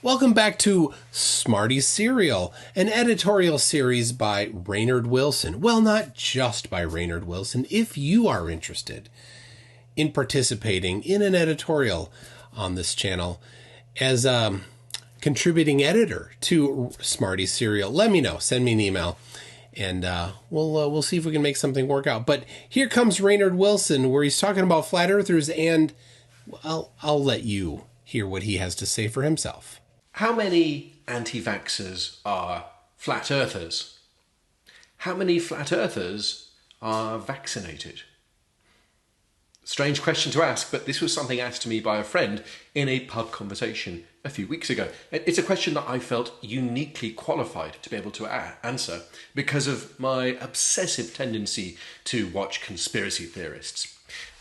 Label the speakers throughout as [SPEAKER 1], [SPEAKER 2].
[SPEAKER 1] Welcome back to Smarties Cereal, an editorial series by Raynard Wilson. Well, not just by Raynard Wilson. If you are interested in participating in an editorial on this channel as a contributing editor to Smarties Cereal, let me know. Send me an email, and we'll see if we can make something work out. But here comes Raynard Wilson, where he's talking about flat earthers, and I'll let you hear what he has to say for himself.
[SPEAKER 2] How many anti-vaxxers are flat earthers? How many flat earthers are vaccinated? Strange question to ask, but this was something asked to me by a friend in a pub conversation a few weeks ago. It's a question that I felt uniquely qualified to be able to answer because of my obsessive tendency to watch conspiracy theorists.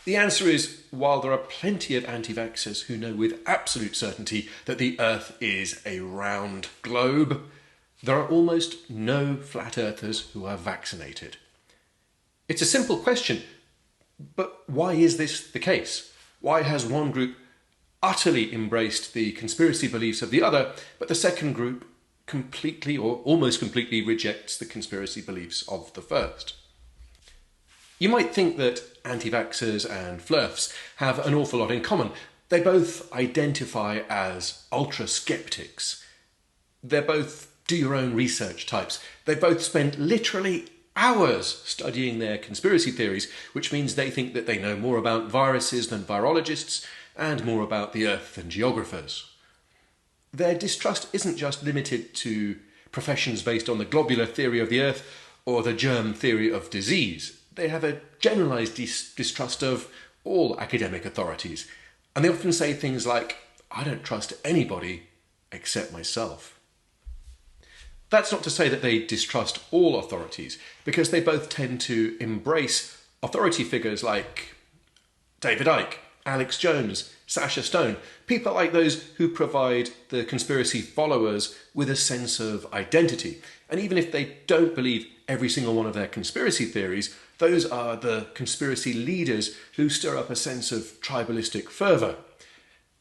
[SPEAKER 2] The answer is, while there are plenty of anti-vaxxers who know with absolute certainty that the Earth is a round globe, there are almost no flat earthers who are vaccinated. It's a simple question, but why is this the case? Why has one group utterly embraced the conspiracy beliefs of the other, but the second group completely or almost completely rejects the conspiracy beliefs of the first? You might think that anti-vaxxers and Flerfs have an awful lot in common. They both identify as ultra-skeptics. They're both do-your-own-research types. They both spend literally hours studying their conspiracy theories, which means they think that they know more about viruses than virologists and more about the Earth than geographers. Their distrust isn't just limited to professions based on the globular theory of the Earth or the germ theory of disease. They have a generalised distrust of all academic authorities, and they often say things like, "I don't trust anybody except myself." That's not to say that they distrust all authorities, because they both tend to embrace authority figures like David Icke, Alex Jones, Sacha Stone, people like those who provide the conspiracy followers with a sense of identity. And even if they don't believe every single one of their conspiracy theories, those are the conspiracy leaders who stir up a sense of tribalistic fervour.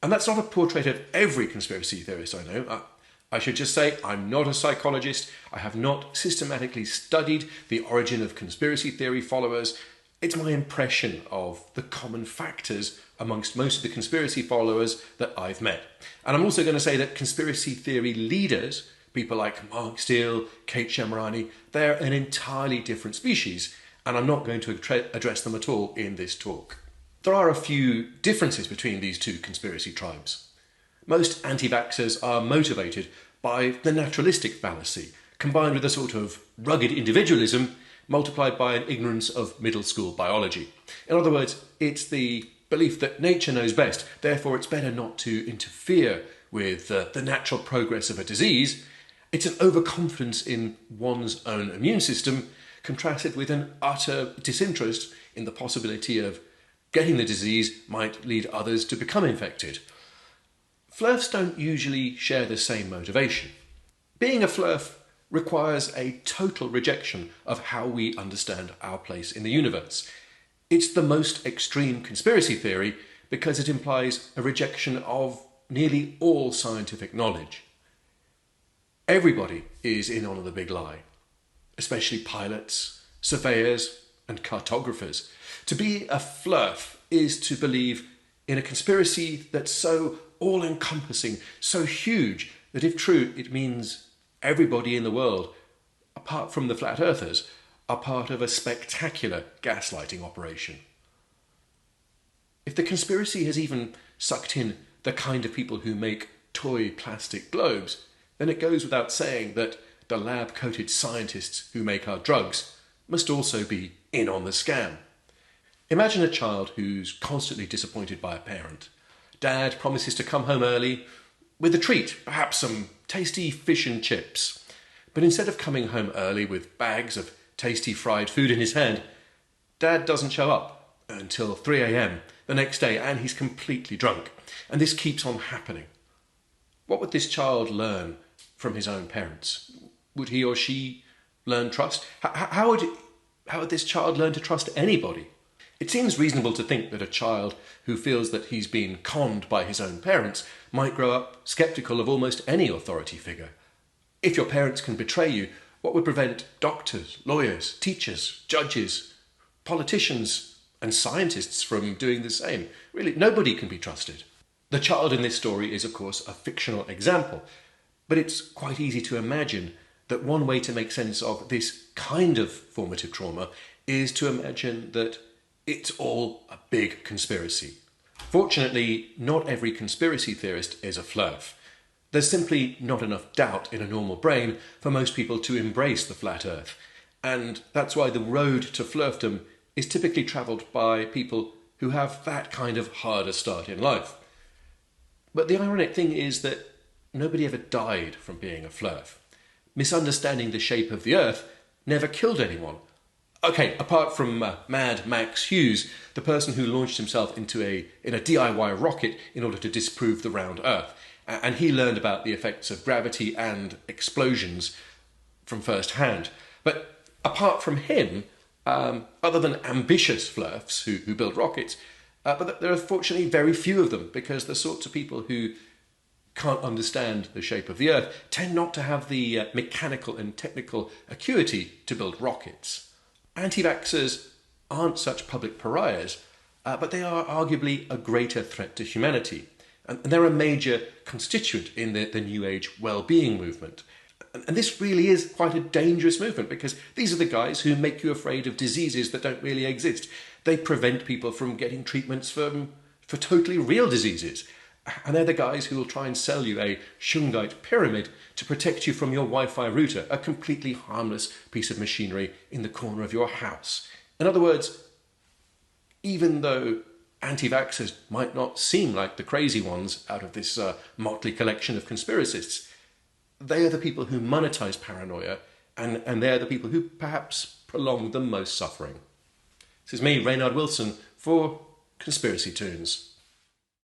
[SPEAKER 2] And that's not a portrait of every conspiracy theorist I know. I should just say I'm not a psychologist. I have not systematically studied the origin of conspiracy theory followers. It's my impression of the common factors amongst most of the conspiracy followers that I've met. And I'm also going to say that conspiracy theory leaders, people like Mark Steele, Kate Shemirani, they're an entirely different species, and I'm not going to address them at all in this talk. There are a few differences between these two conspiracy tribes. Most anti-vaxxers are motivated by the naturalistic fallacy, combined with a sort of rugged individualism multiplied by an ignorance of middle school biology. In other words, it's the belief that nature knows best, therefore it's better not to interfere with the natural progress of a disease. It's an overconfidence in one's own immune system, contrasted with an utter disinterest in the possibility of getting the disease might lead others to become infected. Flerfs don't usually share the same motivation. Being a Flerf requires a total rejection of how we understand our place in the universe. It's the most extreme conspiracy theory because it implies a rejection of nearly all scientific knowledge. Everybody is in on the big lie, especially pilots, surveyors, and cartographers. To be a Flerf is to believe in a conspiracy that's so all-encompassing, so huge, that if true, it means everybody in the world, apart from the flat earthers, are part of a spectacular gaslighting operation. If the conspiracy has even sucked in the kind of people who make toy plastic globes, then it goes without saying that the lab-coated scientists who make our drugs must also be in on the scam. Imagine a child who's constantly disappointed by a parent. Dad promises to come home early with a treat, perhaps some tasty fish and chips. But instead of coming home early with bags of tasty fried food in his hand, Dad doesn't show up until 3 a.m. the next day, and he's completely drunk. And this keeps on happening. What would this child learn from his own parents? Would he or she learn trust? How would this child learn to trust anybody? It seems reasonable to think that a child who feels that he's been conned by his own parents might grow up sceptical of almost any authority figure. If your parents can betray you, what would prevent doctors, lawyers, teachers, judges, politicians, and scientists from doing the same? Really, nobody can be trusted. The child in this story is, of course, a fictional example, but it's quite easy to imagine that one way to make sense of this kind of formative trauma is to imagine that it's all a big conspiracy. Fortunately, not every conspiracy theorist is a Flerf. There's simply not enough doubt in a normal brain for most people to embrace the flat Earth, and that's why the road to Flerfdom is typically travelled by people who have that kind of harder start in life. But the ironic thing is that nobody ever died from being a Flerf. Misunderstanding the shape of the Earth never killed anyone. Okay, apart from Mad Max Hughes, the person who launched himself in a DIY rocket in order to disprove the round Earth. And he learned about the effects of gravity and explosions from first hand. But apart from him, other than ambitious Flerfs who build rockets, but there are fortunately very few of them, because the sorts of people who can't understand the shape of the Earth tend not to have the mechanical and technical acuity to build rockets. Anti-vaxxers aren't such public pariahs, but they are arguably a greater threat to humanity. And they're a major constituent in the New Age well-being movement. And this really is quite a dangerous movement, because these are the guys who make you afraid of diseases that don't really exist. They prevent people from getting treatments for totally real diseases. And they're the guys who will try and sell you a Shungite pyramid to protect you from your Wi-Fi router, a completely harmless piece of machinery in the corner of your house. In other words, even though anti-vaxxers might not seem like the crazy ones out of this motley collection of conspiracists, they are the people who monetize paranoia, and they're the people who perhaps prolong the most suffering. This is me, Raynard Wilson, for Conspiracy Tunes.